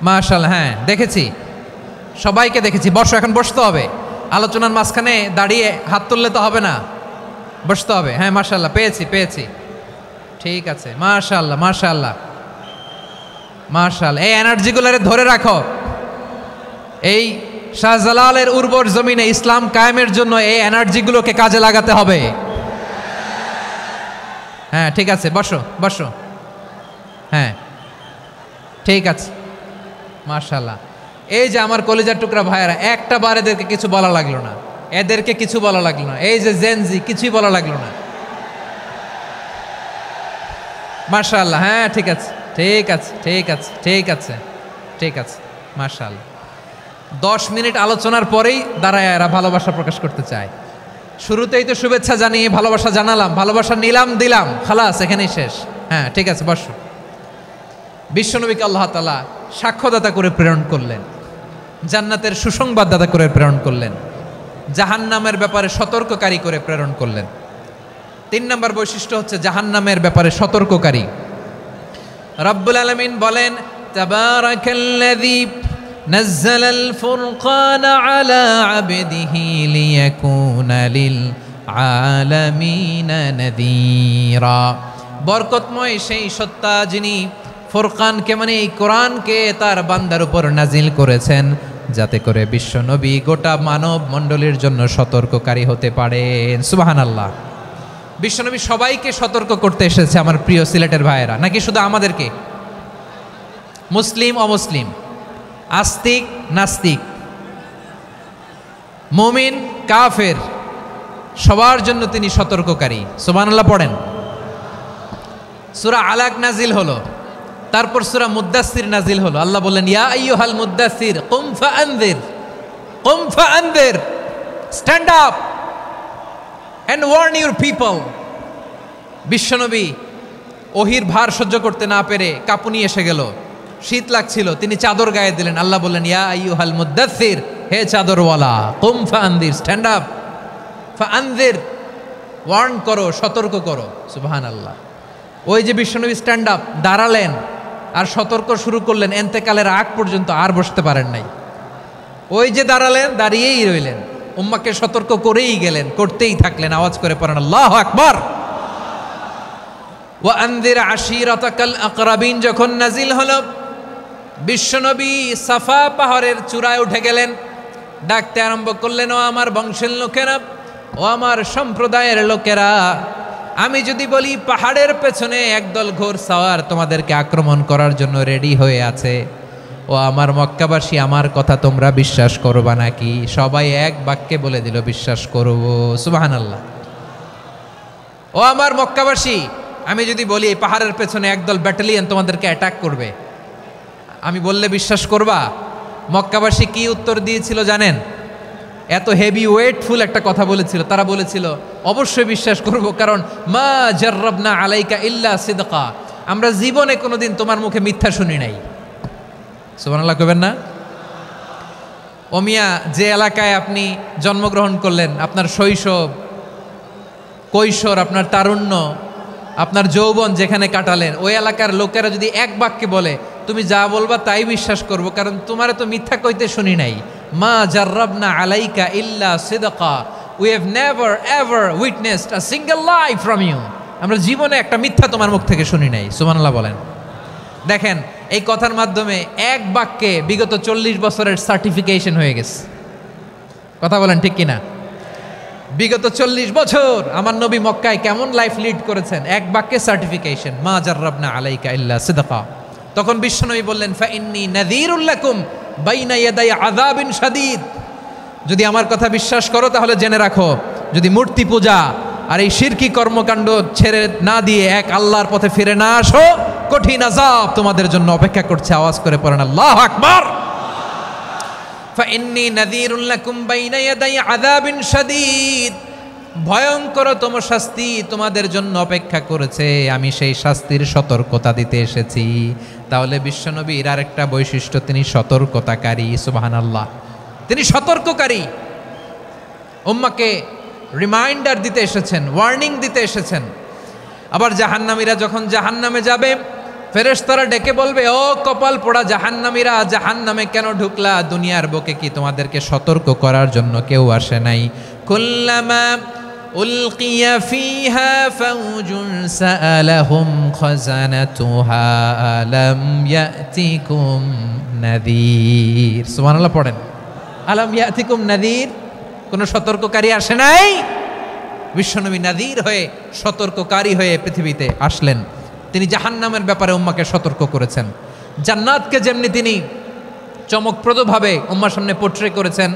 Speaker 1: মাশাআল্লাহ, হ্যাঁ দেখেছি, সবাইকে দেখেছি। বসো, এখন বসতে হবে। আলোচনার মাঝখানে দাঁড়িয়ে হাত তুললে তো হবে না, বসতে হবে। হ্যাঁ মাশাআল্লাহ, পেয়েছি পেয়েছি, ঠিক আছে। মাশাআল্লাহ মাশাআল্লাহ মাশাআল্লাহ, এই এনার্জিগুলোরে ধরে রাখো। এই শাহজালালের উর্বর জমিনে ইসলাম কায়েমের জন্য এই এনার্জিগুলোকে কাজে লাগাতে হবে। হ্যাঁ ঠিক আছে, বসো বসো, হ্যাঁ ঠিক আছে। মাশাআল্লাহ, এই যে আমার কলিজার টুকরা ভাইয়েরা, একটা বার এদেরকে কিছু বলা লাগলো না, এদেরকে কিছু বলা লাগলো না। এই যে জেনজি, কিছুই বলা লাগলো না। মাশাআল্লাহ, হ্যাঁ ঠিক আছে ঠিক আছে ঠিক আছে ঠিক আছে ঠিক আছে। মাশাআল্লাহ, 10 মিনিট আলোচনার পরেই দাঁড়ায় এরা ভালোবাসা প্রকাশ করতে চায়। শুরুতেই তো শুভেচ্ছা জানিয়ে ভালোবাসা জানালাম, ভালোবাসা নিলাম দিলাম, খালাস এখানেই শেষ। হ্যাঁ ঠিক আছে, বসো। বিশ্বনবীকে আল্লাহ তাআলা সাক্ষ্যদাতা করে প্রেরণ করলেন, জান্নাতের সুসংবাদদাতা করে প্রেরণ করলেন, জাহান্নামের ব্যাপারে সতর্ককারী করে প্রেরণ করলেন। 3 নম্বর বৈশিষ্ট্য হচ্ছে জাহান্নামের ব্যাপারে সতর্ককারী। রব্বুল আলামিন বলেন, তাবারাকাল্লাযী নাজ্জালাল ফুরকানা আলা আবদিহি লিয়াকুনা লিল আলামিনা নাযীরা। বরকতময় সেই সত্তা যিনি ফুরকানকে, মানে এই কোরআনকে তার বান্দার উপর নাজিল করেছেন, যাতে করে বিশ্ব নবী গোটা মানব মণ্ডলীর জন্য সতর্ককারী হতে পারেন। সুবহানাল্লাহ। বিশ্বনবী সবাইকে সতর্ক করতে এসেছে, আমার প্রিয় সিলেটের ভাইয়েরা, নাকি শুধু আমাদেরকে? মুসলিম অমুসলিম, আস্তিক নাস্তিক, মুমিন কাফের, সবার জন্য তিনি সতর্ককারী। সুবহানাল্লাহ পড়েন। সূরা আলাক নাজিল হলো, তারপর সূরা মুদ্দাসসির নাজিল হলো। আল্লাহ বললেন, ইয়া আইয়ুহাল মুদ্দাসসির কুম ফাআনযির, কুম ফাআনযির, stand up and warn your people. বিশ্বনবী ওহির ভার সহ্য করতে না পেরে কাঁপুনি এসে গেল, শীত লাগছিল, তিনি চাদর গায়ে দিলেন। আল্লাহ বললেন, ইয়া আইয়ুহাল মুদ্দাসসির, হে চাদরওয়ালা, কুম ফাআনযির, স্ট্যান্ড আপ, ফাআনযির, ওয়ার্ন করো, সতর্ক করো। সুবহানাল্লাহ। ওই যে বিশ্বনবী স্ট্যান্ড আপ, দাঁড়ালেন আর সতর্ক শুরু করলেন, এন্তেকালের আগ পর্যন্ত আর বসতে পারেন নাই। ওই যে দাঁড়ালেন, দাঁড়িয়েই রইলেন, উম্মাকে সতর্ক করেই গেলেন, করতেই থাকলেন। আওয়াজ করে পড়েন আল্লাহু আকবার। ওয়া আনযির আশীরাতাকাল আকরাবিন যখন নাজিল হলো, বিশ্বনবী সাফা পাহাড়ের চূড়ায় উঠে গেলেন, ডাকতে আরম্ভ করলেন, ও আমার বংশের লোকেরা, ও আমার সম্প্রদায়ের লোকেরা, আমি যদি বলি পাহাড়ের পেছনে একদল ঘোড়সাওয়ার তোমাদেরকে আক্রমণ করার জন্য রেডি হয়ে আছে, ও আমার মক্কাবাসী, আমার কথা তোমরা বিশ্বাস করবা নাকি? সবাই এক বাক্যে বলে দিল, বিশ্বাস করব। সুবহানাল্লাহ। ও আমার মক্কাবাসী, আমি যদি বলি এই পাহাড়ের পেছনে একদল ব্যাটালিয়ন তোমাদেরকে অ্যাটাক করবে, আমি বললে বিশ্বাস করবা? মক্কাবাসী কি উত্তর দিয়েছিল জানেন? এত হেভি ওয়েটফুল একটা কথা বলেছিল। তারা বলেছিল, অবশ্যই বিশ্বাস করব, কারণ মা জাররাবনা আলাইকা ইল্লা সিদকা, আমরা জীবনে কোনোদিন তোমার মুখে মিথ্যা শুনি নাই। সুবহানাল্লাহ কইবেন না? ও মিয়া, যে এলাকায় আপনি জন্মগ্রহণ করলেন, আপনার শৈশব, কৈশোর, আপনার তারুণ্য, আপনার যৌবন যেখানে কাটালেন ওই এলাকার লোকেরা যদি এক বাক্যে বলে তুমি যা বলবা তাই বিশ্বাস করব, কারণ তোমারে তো মিথ্যা কইতে শুনি নাই। মা জাররাবনা আলাইকা ইল্লা সিদকা, we have never ever witnessed a single lie from you. আমরা জীবনে একটা মিথ্যা তোমার মুখ থেকে শুনি নাই। সুবহানাল্লাহ বলেন। দেখেন এই কথার মাধ্যমে এক বাক্যে বিগত 40 বছরের সার্টিফিকেশন হয়ে গেছে। কথা বলেন ঠিক কিনা? বিগত 40 বছর আমার নবী মক্কায় কেমন লাইফ লিড করেছেন, এক বাক্যে সার্টিফিকেশন, মা জাররাবনা আলাইকা ইল্লা সিদকা। তখন বিশ্বনবী বললেন ফা ইন্নী নাযীরুল লাকুম বাইনা ইয়াদাই আযাবিন শাদীদ। যদি আমার কথা বিশ্বাস করো তাহলে জেনে রাখো, যদি মূর্তি পূজা আর এই শিরকি কর্মকাণ্ড ছেড়ে না দিয়ে এক আল্লাহর পথে ফিরে না আসো, কঠিন আযাব তোমাদের জন্য অপেক্ষা করছে। আওয়াজ করে পড়েন আল্লাহু আকবার। ফাইন্নী নাযীরুল লাকুম বাইনা ইয়াদাই আযাবিন শাদীদ, ভয়ঙ্করতম শাস্তি তোমাদের জন্য অপেক্ষা করেছে, আমি সেই শাস্তির সতর্কতা দিতে এসেছি। তাহলে বিশ্বনবীর আরেকটা বৈশিষ্ট্য, তিনি সতর্কতাকারী। সুবহানাল্লাহ, তিনি সতর্ককারী। উম্মাহকে রিমাইন্ডার দিতে এসেছেন, ওয়ার্নিং দিতে এসেছেন। আবার জাহান্নামীরা যখন জাহান্নামে যাবে, ফেরেশতারা ডেকে বলবে, ও কপাল পোড়া জাহান্নামীরা, জাহান্নামে কেন ঢুকলা? দুনিয়ার বুকে কি তোমাদেরকে সতর্ক করার জন্য কেউ আসে নাই? কুল্লামা উলকিয়া ফিহা ফাউজুন সাআলাহুম খাযানাতুহা আলাম ইয়াতিকুম নাযীর। সুবহানাল্লাহ পড়েন। আলাম ইয়াতিকুম নাযীর, কোন সতর্ককারী আসে নাই? বিশ্বনবী নাযীর হয়ে, সতর্ককারী হয়ে পৃথিবীতে আসলেন। তিনি জাহান্নামের ব্যাপারে উম্মাকে সতর্ক করেছেন। জান্নাতকে যেমনি তিনি চমকপ্রদভাবে উম্মার সামনে পোট্রে করেছেন,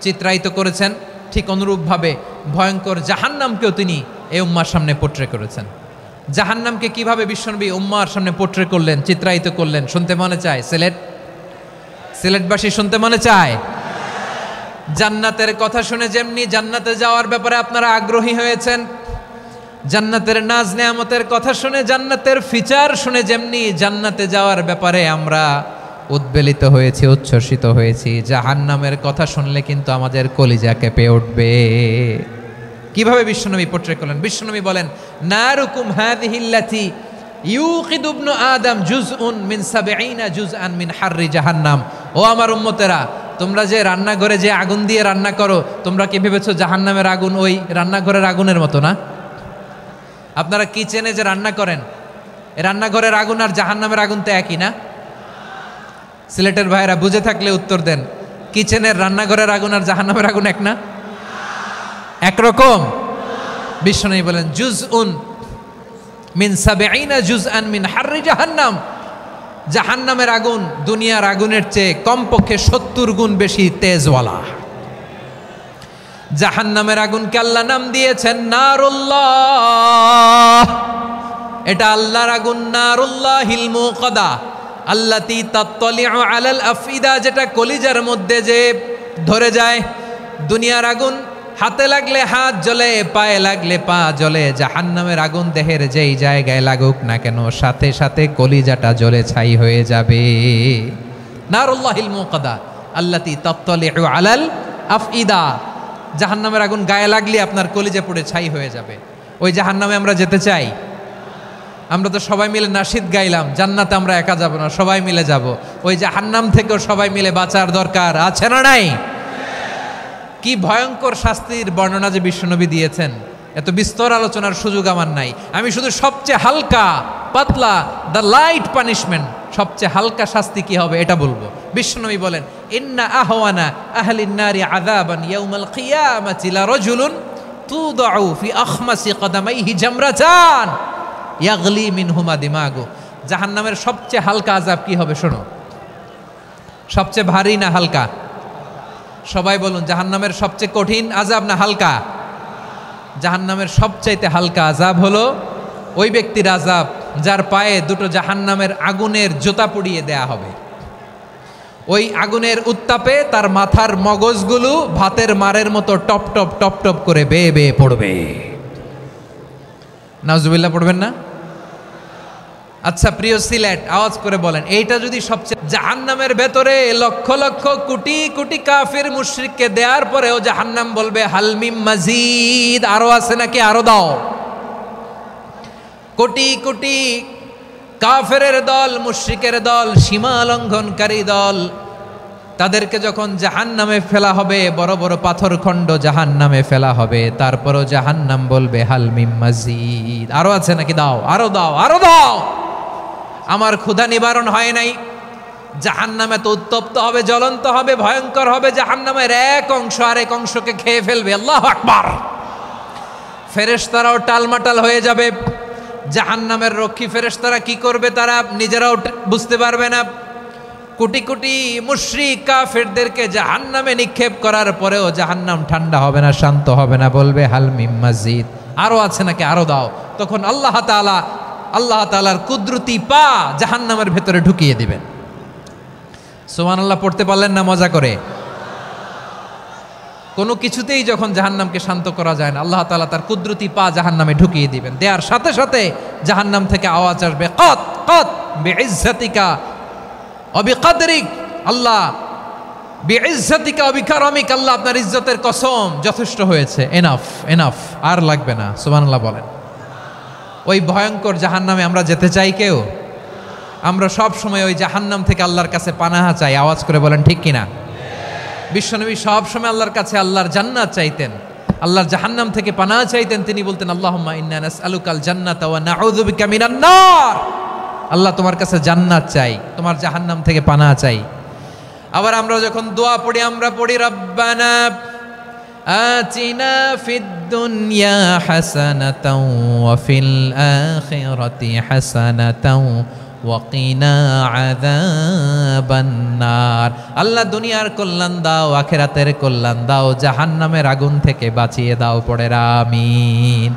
Speaker 1: চিত্রায়িত করেছেন, ঠিক অনুরূপভাবে ভয়ঙ্কর জাহান্নামকেও তিনি এই উম্মার সামনে পোট্রে করেছেন। জাহান্নামকে কিভাবে বিশ্বনবী উম্মার সামনে পোট্রে করলেন, চিত্রায়িত করলেন, শুনতে মনে চায়? সিলেটবাসী শুনতে মনে চায়? জান্নাতের কথা শুনে যেমনি জান্নাতে যাওয়ার ব্যাপারে আপনারা আগ্রহী হয়েছেন, জান্নাতের নাজ নেয়ামতের কথা শুনে, জান্নাতের ফিচার শুনে যেমনি জান্নাতে যাওয়ার ব্যাপারে আমরা উদ্বেলিত হয়েছি, উচ্ছ্বসিত হয়েছি, জাহান্নামের কথা শুনলে কিন্তু আমাদের কলিজা কেঁপে উঠবে। কিভাবে বিশ্বনবী পোট্রে করলেন? বিশ্বনবী বলেন, নারুকুম হাযিহিল্লাতী ইউকিদু ইবনু আদম জুজউন মিন ৭০ জুজআন মিন হাররি জাহান্নাম। ও আমার উম্মতেরা, তোমরা যে রান্নাঘরে যে আগুন দিয়ে রান্না করো, তোমরা কি ভেবেছো জাহান্নামের আগুন ওই রান্নাঘরের আগুনের মতো না? আপনারা কিচেনে যে রান্না করেন, রান্নাঘরের আগুন আর জাহান্নামের আগুন তো একই না? সিলেটের ভাইরা বুঝে থাকলে উত্তর দেন, কিচেনের রান্নাঘরের আগুন আর জাহান্নামের আগুন এক না? একরকম? বিশ্বনবী বলেন, জুজউন মিন ৭০ জুজআন মিন হাররি জাহান্নাম। জাহান্নামের আগুন দুনিয়ার আগুনের চেয়ে কমপক্ষে ৭০ গুণ বেশি তেজওয়ালা। জাহান্নামের আগুনকে আল্লাহ নাম দিয়েছেন নারুল্লাহ। এটা আল্লাহর আগুন, নারুল্লাহিল মুকাদা আল্লাতী তাত্তালিউ আলাল আফইদা, যেটা কলিজার মধ্যে যে ধরে যায়। দুনিয়ার আগুন হাতে লাগলে হাত জ্বলে, পায়ে লাগলে পা জ্বলে। জাহান্নামের আগুন দেহের যেই জায়গায় লাগুক না কেন, সাথে সাথে কলিজাটা জ্বলে ছাই হয়ে যাবে। নারুল্লাহিল মুকাদা আল্লাতী তাত্তালিউ আলাল আফইদা, জাহান্নামের আগুন গায়ে লাগলে আপনার কলিজা পুড়ে ছাই হয়ে যাবে। ওই জাহান্নামে আমরা যেতে চাই? আমরা তো সবাই মিলে নাশিদ গাইলাম, জান্নাতে আমরা একা যাব না, সবাই মিলে যাব। ওই জাহান্নাম থেকেও সবাই মিলে বাঁচার দরকার আছে না নাই? কি ভয়ঙ্কর শাস্তির বর্ণনা যে বিশ্বনবী দিয়েছেন, এত বিস্তর আলোচনার সুযোগ আমার নাই। আমি শুধু সবচেয়ে হালকা পাতলা, দ্য লাইট পানিশমেন্ট, সবচেয়ে হালকা শাস্তি কি হবে এটা বলবো। বিশ্বনবী বলেন, ইন্না আহওয়ানা আহলিন নারি আযাবান ইয়াউমাল কিয়ামাতি লারাজুলুন তুদাউ ফি আখমাসি কদামাইহি জামরাতান ইয়াগলি মিনহুমা দিমাগু। জাহান্নামের সবচেয়ে হালকা আযাব কি হবে শোনো। সবচেয়ে ভারী না হালকা? সবাই বলুন, জাহান্নামের সবচেয়ে কঠিন আযাব না হালকা? জাহান্নামের সবচাইতে হালকা আযাব হলো ওই ব্যক্তির আযাব যার পায়ে দুটো জাহান্নামের আগুনের জুতা পুড়িয়ে দেয়া হবে। ওই আগুনের উত্তাপে তার মাথার মগজগুলো ভাতের মারের মতো টপ টপ টপ টপ করে বেয়ে বেয়ে পড়বে। নাউজুবিল্লাহ পড়বেন না? আচ্ছা প্রিয় সিলেট, আওয়াজ করে বলেন, এইটা যদি সবচেয়ে, জাহান্নামের ভেতরে লক্ষ লক্ষ কোটি কোটি কাফির মুশরিককে দেওয়ার পরেও জাহান্নাম বলবে হালমিম মাজিদ, আরো আছে নাকি, আরো দাও। কোটি কোটি কাফেরের দল, মুশরিকের দল, সীমা লঙ্ঘনকারী দল, তাদেরকে যখন জাহান্নামে ফেলা হবে, বড় বড় পাথরখণ্ড জাহান্নামে ফেলা হবে, তারপরও জাহান্নাম বলবে হাল মিম মাজিদ, আরো আছে নাকি, দাও, আরো দাও, আরো দাও। আমার ক্ষুধা নিবারণ হয় নাই। জাহান্নামে তো উত্তপ্ত হবে, জ্বলন্ত হবে, ভয়ঙ্কর হবে। জাহান্নামের এক অংশ আরেক অংশকে খেয়ে ফেলবে। আল্লাহু আকবার। ফেরেশতারাও টালমাটাল হয়ে যাবে। জাহান্নামের রক্ষী ফেরেশতারা কি করবে তারা নিজেরাও বুঝতে পারবে না। কোটি কোটি মুশরিক কাফেরদেরকে জাহান্নামে নিক্ষেপ করার পরেও জাহান্নাম ঠান্ডা হবে না, শান্ত হবে না, বলবে হাল মিম মাজিদ, আরো আছে নাকি, আরো দাও। তখন আল্লাহ তাআলার কুদরতি পা জাহান্নামের ভেতরে ঢুকিয়ে দিবেন। সুবহানাল্লাহ পড়তে পারলেন না মজা করে? কোনো কিছুতেই যখন জাহান্নামকে শান্ত করা যায় না, আল্লাহ তাআলা তার কুদরতি পা জাহান্নামে ঢুকিয়ে দিবেন। দেওয়ার সাথে সাথে জাহান্নাম থেকে আওয়াজ আসবে, কত কত বিইজ্জাতিকা ওয়া বিকদরিক, আল্লাহ বিইজ্জাতিকা ওয়া বিকারামিক, আল্লাহ আপনার ইজ্জতের কসম, যথেষ্ট হয়েছে, এনাফ এনাফ, আর লাগবে না। সুবহানাল্লাহ বলেন। ওই ভয়ঙ্কর জাহান্নামে আমরা যেতে চাই কেউ? আমরা সব সময় ওই জাহান্নাম থেকে আল্লাহর কাছে পানাহা চাই। আওয়াজ করে বলেন ঠিক কিনা? বিশ্বনবী সব সময় আল্লাহর কাছে আল্লাহর জান্নাত চাইতেন, আল্লাহর জাহান্নাম থেকে পানাহা চাইতেন। তিনি বলতেন আল্লাহুম্মা ইন্না নাসআলুকাল জান্নাতা ওয়া নাউযু বিকা মিনান নার। আল্লাহ তোমার কাছে জান্নাত চাই, তোমার জাহান্নাম থেকে পানাহা চাই। আবার আমরা যখন দোয়া পড়ি, আমরা পড়ি রব্বানা আতিনা ফিদ দুনিয়া হাসানাতাও ওয়া ফিল আখিরাতি হাসানাতাও ওয়া কিনা আযাবান নার। আল্লাহ দুনিয়ার কল্যাণ দাও, আখিরাতের কল্যাণ দাও, জাহান্নামের আগুন থেকে বাঁচিয়ে দাও। পড়ে আমিন।